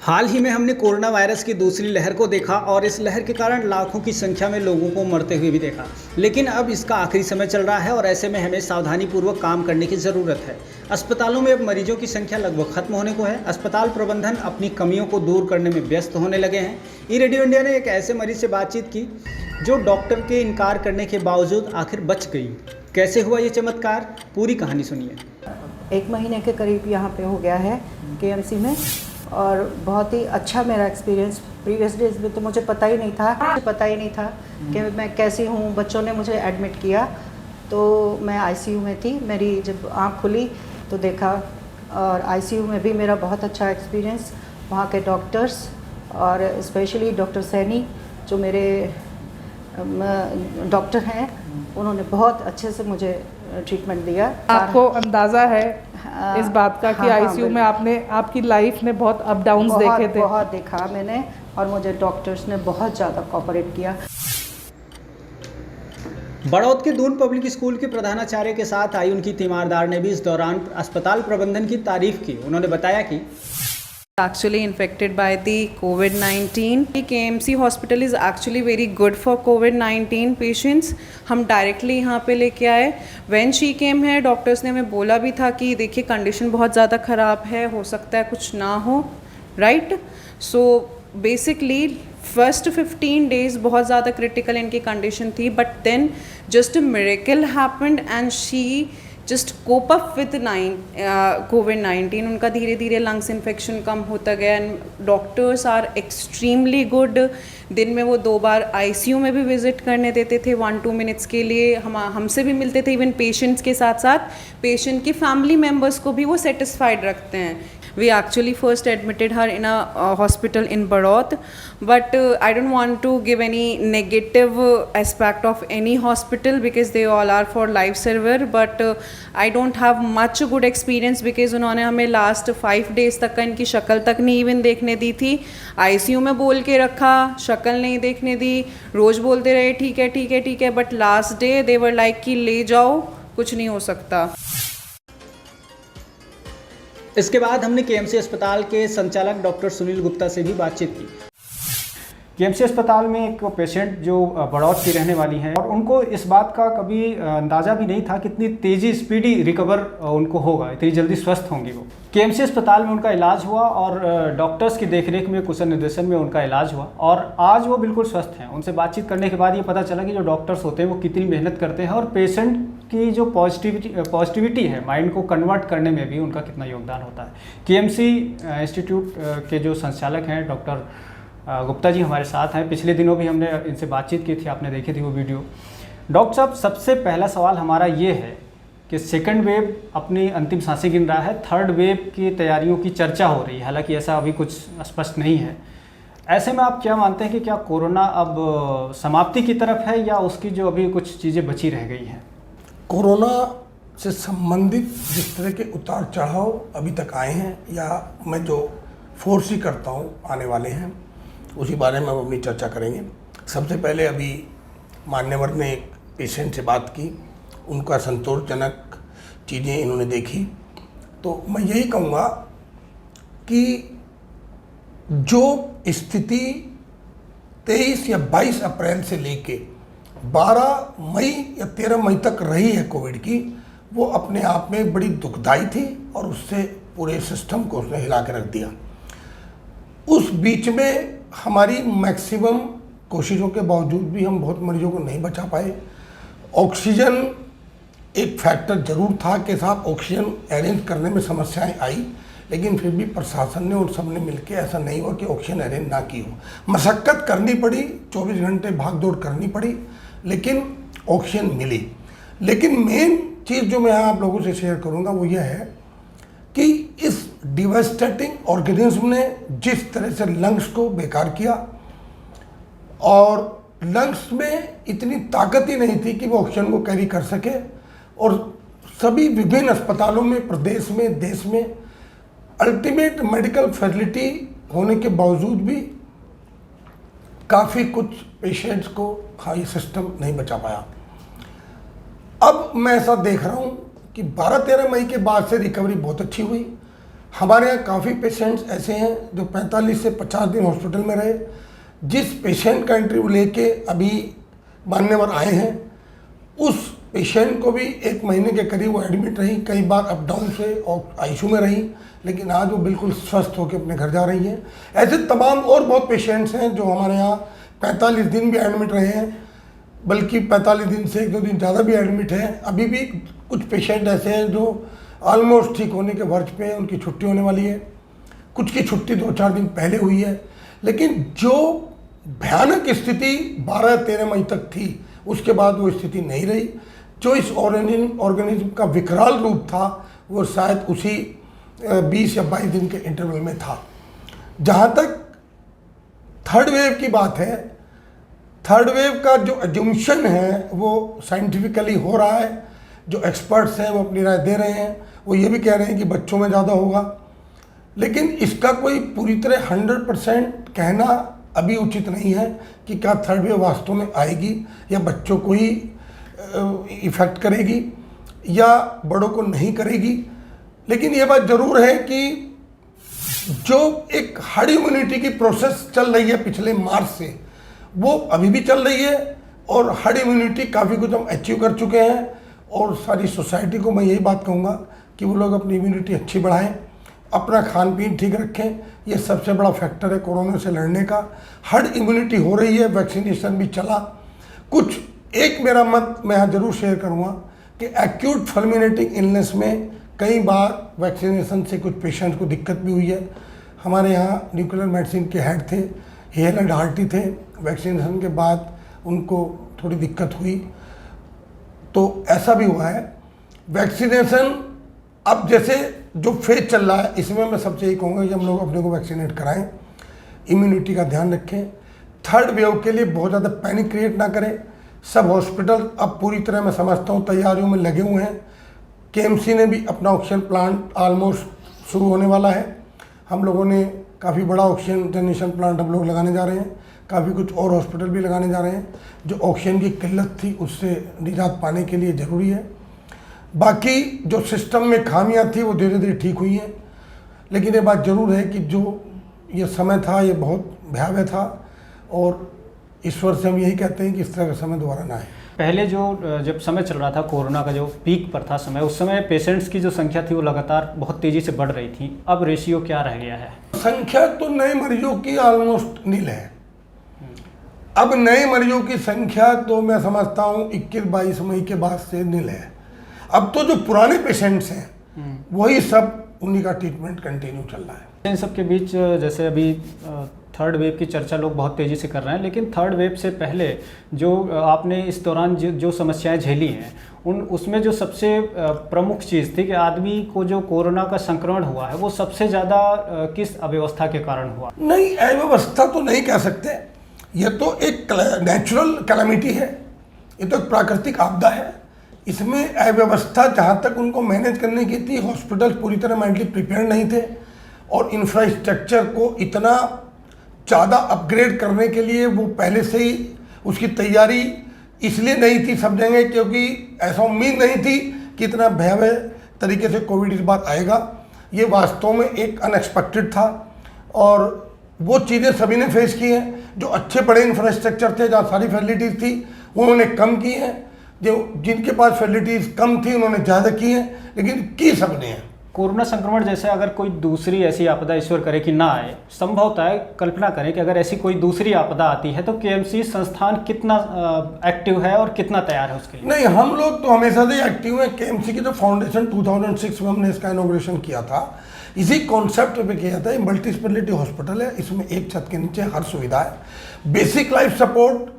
हाल ही में हमने corona virus की दूसरी लहर को देखा और इस लहर के कारण लाखों की संख्या में लोगों को मरते हुए भी देखा। लेकिन अब इसका आखिरी समय चल रहा है और ऐसे में हमें सावधानीपूर्वक काम करने की ज़रूरत है। अस्पतालों में अब मरीजों की संख्या लगभग खत्म होने को है। अस्पताल प्रबंधन अपनी कमियों को दूर करने में व्यस्त होने लगे हैं। ई रेडियो इंडिया ने एक ऐसे मरीज से बातचीत की जो डॉक्टर के इनकार करने के बावजूद आखिर बच गई। कैसे हुआ ये चमत्कार, पूरी कहानी सुनिए। 1 महीने के करीब यहाँ पे हो गया है केएमसी में और बहुत ही अच्छा मेरा एक्सपीरियंस। प्रीवियस डेज में तो मुझे पता ही नहीं था कि मैं कैसी हूँ। बच्चों ने मुझे एडमिट किया तो मैं आईसीयू में थी। मेरी जब आँख खुली तो देखा, और आईसीयू में भी मेरा बहुत अच्छा एक्सपीरियंस। वहाँ के डॉक्टर्स और स्पेशली डॉक्टर सैनी जो मेरे डॉक्टर हैं, उन्होंने बहुत अच्छे से मुझे ट्रीटमेंट दिया। आपको अंदाज़ा है इस बात का कि आईसीयू में आपकी लाइफ ने बहुत अप डाउन्स देखे थे? बहुत देखा मैंने, और मुझे डॉक्टर्स ने बहुत ज़्यादा कोऑपरेट किया। बड़ौद के दून पब्लिक स्कूल के प्रधानाचार्य के साथ आई उनकी तीमारदार ने भी इस दौरान अस्पताल प्रबंधन की तारीफ की। उन्होंने बताया कि actually infected by the COVID-19. KMC hospital is actually very good for COVID-19 patients. हम डायरेक्टली यहाँ पे लेके आए। When she came here, doctors ने हमें बोला भी था कि देखिए कंडीशन बहुत ज़्यादा ख़राब है, हो सकता है कुछ ना हो, right? So basically first 15 days बहुत ज़्यादा क्रिटिकल इनकी कंडीशन थी, but then just a miracle happened and she just cope up with COVID. उनका धीरे धीरे लंग्स इन्फेक्शन कम होता गया and doctors are extremely good. दिन में वो 2 बार आईसीयू में भी विजिट करने देते थे 1-2 मिनट्स के लिए। हमसे भी मिलते थे, इवन पेशेंट्स के साथ साथ पेशेंट की फैमिली मेम्बर्स को भी वो सेटिस्फाइड रखते हैं। We actually first admitted her in a hospital in Badaut, but I don't want to give any negative aspect of any hospital because they all are for lifesaver, but I don't have much good experience because उन्होंने हमें last 5 days तक का इनकी शक्ल तक नहीं even देखने दी थी। आईसीयू में बोल के रखा, शक्ल नहीं देखने दी, रोज़ बोलते रहे ठीक है ठीक है ठीक है, but last day they were like कि ले जाओ, कुछ नहीं हो सकता। इसके बाद हमने केएमसी अस्पताल के संचालक डॉक्टर सुनील गुप्ता से भी बातचीत की। केएमसी अस्पताल में एक पेशेंट जो बड़ौद की रहने वाली हैं और उनको इस बात का कभी अंदाज़ा भी नहीं था कि इतनी तेज़ी स्पीडी रिकवर उनको होगा, इतनी जल्दी स्वस्थ होंगी वो। केएमसी अस्पताल में उनका इलाज हुआ और डॉक्टर्स की देखरेख में, कुशल निर्देशन में उनका इलाज हुआ और आज वो बिल्कुल स्वस्थ हैं। उनसे बातचीत करने के बाद ये पता चला कि जो डॉक्टर्स होते हैं वो कितनी मेहनत करते हैं और पेशेंट की जो पॉजिटिविटी है माइंड को कन्वर्ट करने में भी उनका कितना योगदान होता है। केएमसी इंस्टीट्यूट के जो संचालक हैं डॉक्टर गुप्ता जी हमारे साथ हैं। पिछले दिनों भी हमने इनसे बातचीत की थी, आपने देखी थी वो वीडियो। डॉक्टर साहब, सबसे पहला सवाल हमारा ये है कि सेकंड वेव अपनी अंतिम सांसें गिन रहा है, थर्ड वेव की तैयारियों की चर्चा हो रही है, हालांकि ऐसा अभी कुछ स्पष्ट नहीं है। ऐसे में आप क्या मानते हैं कि क्या कोरोना अब समाप्ति की तरफ है या उसकी जो अभी कुछ चीज़ें बची रह गई हैं? कोरोना से संबंधित जिस तरह के उतार चढ़ाव अभी तक आए हैं या मैं जो फोर्स ही करता हूँ आने वाले हैं, उसी बारे में हम अपनी चर्चा करेंगे। सबसे पहले अभी मान्यवर ने एक पेशेंट से बात की, उनका संतोषजनक चीज़ें इन्होंने देखी। तो मैं यही कहूँगा कि जो स्थिति 23 या 22 अप्रैल से लेके 12 मई या 13 मई तक रही है कोविड की, वो अपने आप में बड़ी दुखदाई थी और उससे पूरे सिस्टम को उसने हिला के रख दिया। उस बीच में हमारी मैक्सिमम कोशिशों के बावजूद भी हम बहुत मरीजों को नहीं बचा पाए। ऑक्सीजन एक फैक्टर जरूर था कि साहब ऑक्सीजन अरेंज करने में समस्याएं आई, लेकिन फिर भी प्रशासन ने और सबने मिलकर ऐसा नहीं हुआ कि ऑक्सीजन अरेंज ना की हो। मशक्क़त करनी पड़ी, 24 घंटे भाग दौड़ करनी पड़ी, लेकिन ऑक्सीजन मिली। लेकिन मेन चीज़ जो मैं आप लोगों से शेयर करूँगा वो यह है कि इस डिवास्टेटिंग ऑर्गेनिज्म ने जिस तरह से लंग्स को बेकार किया, और लंग्स में इतनी ताकत ही नहीं थी कि वो ऑक्सीजन को कैरी कर सके, और सभी विभिन्न अस्पतालों में, प्रदेश में, देश में अल्टीमेट मेडिकल फैसिलिटी होने के बावजूद भी काफ़ी कुछ पेशेंट्स को हाई सिस्टम नहीं बचा पाया। अब मैं ऐसा देख रहा हूँ कि 12-13 मई के बाद से रिकवरी बहुत अच्छी हुई। हमारे यहाँ काफ़ी पेशेंट्स ऐसे हैं जो 45 से 50 दिन हॉस्पिटल में रहे। जिस पेशेंट का इंटरव्यू लेके अभी मान्यवर आए हैं, उस पेशेंट को भी 1 महीने के करीब वो एडमिट रही, कई बार अप डाउन से और आईसीयू में रही, लेकिन आज वो बिल्कुल स्वस्थ होकर अपने घर जा रही हैं। ऐसे तमाम और बहुत पेशेंट्स हैं जो हमारे यहाँ 45 दिन भी एडमिट रहे हैं, बल्कि 45 दिन से 1-2 दिन ज़्यादा भी एडमिट हैं। अभी भी कुछ पेशेंट ऐसे हैं जो ऑलमोस्ट ठीक होने के वर्ज पे हैं, उनकी छुट्टी होने वाली है। कुछ की छुट्टी 2-4 दिन पहले हुई है। लेकिन जो भयानक स्थिति 12-13 मई तक थी, उसके बाद वो स्थिति नहीं रही। जो इस ऑर्गेनिज्म का विकराल रूप था, वो शायद उसी 20 या 22 दिन के इंटरवल में था। जहाँ तक थर्ड वेव की बात है, थर्ड वेव का जो एज्यूम्शन है वो साइंटिफिकली हो रहा है। जो एक्सपर्ट्स हैं वो अपनी राय दे रहे हैं, वो ये भी कह रहे हैं कि बच्चों में ज़्यादा होगा, लेकिन इसका कोई पूरी तरह 100% कहना अभी उचित नहीं है कि क्या थर्ड वेव वास्तव में आएगी या बच्चों को ही इफ़ेक्ट करेगी या बड़ों को नहीं करेगी। लेकिन ये बात ज़रूर है कि जो एक हर्ड इम्यूनिटी की प्रोसेस चल रही है पिछले मार्च से, वो अभी भी चल रही है और हर्ड इम्यूनिटी काफ़ी कुछ हम अचीव कर चुके हैं। और सारी सोसाइटी को मैं यही बात कहूँगा कि वो लोग अपनी इम्यूनिटी अच्छी बढ़ाएं, अपना खान पीन ठीक रखें। ये सबसे बड़ा फैक्टर है कोरोना से लड़ने का। हर्ड इम्यूनिटी हो रही है, वैक्सीनेशन भी चला। कुछ एक मेरा मत मैं यहाँ ज़रूर शेयर करूँगा कि एक्यूट फुलमिनेटिंग इलनेस में कई बार वैक्सीनेशन से कुछ पेशेंट्स को दिक्कत भी हुई है। हमारे यहाँ न्यूक्लियर मेडिसिन के हेड थे, हेल एंड हार्टी थे, वैक्सीनेशन के बाद उनको थोड़ी दिक्कत हुई, तो ऐसा भी हुआ है। वैक्सीनेशन अब जैसे जो फेज चल रहा है, इसमें मैं सबसे यही कहूँगा कि हम लोग अपने को वैक्सीनेट कराएं, इम्यूनिटी का ध्यान रखें। थर्ड वेव के लिए बहुत ज़्यादा पैनिक क्रिएट ना करें। सब हॉस्पिटल अब पूरी तरह मैं समझता हूँ तैयारियों में लगे हुए हैं। केएमसी ने भी अपना ऑक्सीजन प्लांट ऑलमोस्ट शुरू होने वाला है। हम लोगों ने काफ़ी बड़ा ऑक्सीजन जनरेशन प्लांट हम लोग लगाने जा रहे हैं। काफ़ी कुछ और हॉस्पिटल भी लगाने जा रहे हैं। जो ऑक्सीजन की किल्लत थी उससे निजात पाने के लिए ज़रूरी है। बाकी जो सिस्टम में खामियां थी वो धीरे धीरे ठीक हुई हैं। लेकिन ये बात ज़रूर है कि जो ये समय था ये बहुत भयावह था और ईश्वर से हम यही कहते हैं कि इस तरह का समय दोबारा ना आए। पहले जब समय चल रहा था कोरोना का, जो पीक पर था समय, उस समय पेशेंट्स की जो संख्या थी वो लगातार बहुत तेज़ी से बढ़ रही थी। अब रेशियो क्या रह गया है? संख्या तो नए मरीजों की ऑलमोस्ट नील है। अब नए मरीजों की संख्या तो मैं समझता हूँ 21-22 मई के बाद से नील है। अब तो जो पुराने पेशेंट्स हैं वही सब, उन्हीं का ट्रीटमेंट कंटिन्यू चल रहा है। इन सब के बीच जैसे अभी थर्ड वेव की चर्चा लोग बहुत तेज़ी से कर रहे हैं, लेकिन थर्ड वेव से पहले जो आपने इस दौरान जो समस्याएं झेली हैं उसमें जो सबसे प्रमुख चीज़ थी कि आदमी को जो कोरोना का संक्रमण हुआ है वो सबसे ज़्यादा किस अव्यवस्था के कारण हुआ? नहीं, अव्यवस्था तो नहीं कह सकते। ये तो एक नेचुरल कैलामिटी है, ये तो एक प्राकृतिक आपदा है। इसमें अव्यवस्था जहाँ तक उनको मैनेज करने की थी, हॉस्पिटल पूरी तरह मेंटली प्रिपेयर नहीं थे और इंफ्रास्ट्रक्चर को इतना ज़्यादा अपग्रेड करने के लिए वो पहले से ही उसकी तैयारी इसलिए नहीं थी सब जगह, क्योंकि ऐसा उम्मीद नहीं थी कि इतना भयावह तरीके से कोविड इस बार आएगा। ये वास्तव में एक अनएक्सपेक्टेड था और वो चीज़ें सभी ने फेस की हैं। जो अच्छे बड़े इंफ्रास्ट्रक्चर थे, जहाँ सारी फैसिलिटीज़ थी, उन्होंने कम की हैं। जो जिनके पास फैसिलिटीज़ कम थी उन्होंने ज़्यादा की हैं, लेकिन की सबने हैं। कोरोना संक्रमण जैसे अगर कोई दूसरी ऐसी आपदा ईश्वर करे कि ना आए, संभवतः है, कल्पना करें कि अगर ऐसी कोई दूसरी आपदा आती है तो केएमसी संस्थान कितना एक्टिव है और कितना तैयार है उसके लिए? नहीं, हम लोग तो हमेशा से एक्टिव हैं। केएमसी की जो फाउंडेशन 2006 में हमने इसका इनॉग्रेशन किया था, इसी कॉन्सेप्ट पे किया था। मल्टी स्पेशलिटी हॉस्पिटल है, इसमें एक छत के नीचे हर सुविधा है। Basic life support,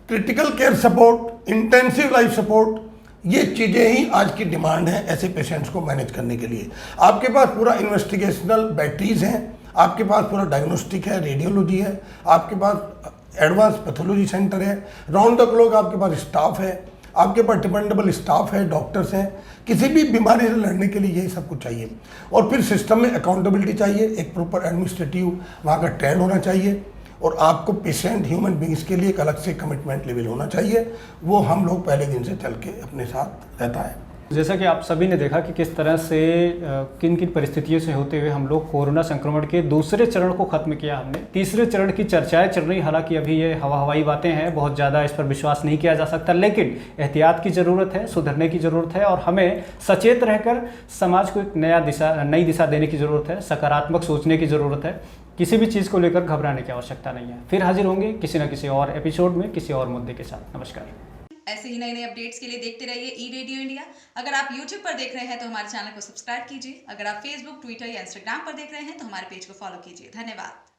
critical care support, intensive life support, ये चीज़ें ही आज की डिमांड है ऐसे पेशेंट्स को मैनेज करने के लिए। आपके पास पूरा इन्वेस्टिगेशनल बैटरीज हैं, आपके पास पूरा डायग्नोस्टिक है, रेडियोलॉजी है, आपके पास एडवांस पैथोलॉजी सेंटर है, राउंड द क्लॉक आपके पास स्टाफ है, आपके पास डिपेंडेबल स्टाफ है, डॉक्टर्स हैं। किसी भी बीमारी से लड़ने के लिए यही सब कुछ चाहिए। और फिर सिस्टम में अकाउंटेबिलिटी चाहिए, एक प्रॉपर एडमिनिस्ट्रेटिव वहाँ का ट्रेंड होना चाहिए और आपको पेशेंट ह्यूमन बींग्स के लिए एक अलग से कमिटमेंट लेवल होना चाहिए। वो हम लोग पहले दिन से चल के अपने साथ रहता है। जैसा कि आप सभी ने देखा कि किस तरह से किन किन परिस्थितियों से होते हुए हम लोग कोरोना संक्रमण के दूसरे चरण को खत्म किया हमने। तीसरे चरण की चर्चाएं चल रही, हालांकि अभी ये हवाई बातें हैं, बहुत ज़्यादा इस पर विश्वास नहीं किया जा सकता, लेकिन एहतियात की ज़रूरत है, सुधरने की ज़रूरत है और हमें सचेत रहकर समाज को एक नई दिशा देने की ज़रूरत है, सकारात्मक सोचने की ज़रूरत है। किसी भी चीज़ को लेकर घबराने की आवश्यकता नहीं है। फिर हाजिर होंगे किसी न किसी और एपिसोड में किसी और मुद्दे के साथ। नमस्कार। ऐसे ही नए अपडेट्स के लिए देखते रहिए ई रेडियो इंडिया। अगर आप YouTube पर देख रहे हैं तो हमारे चैनल को सब्सक्राइब कीजिए। अगर आप Facebook, ट्विटर या इंस्टाग्राम पर देख रहे हैं तो हमारे पेज को फॉलो कीजिए। धन्यवाद।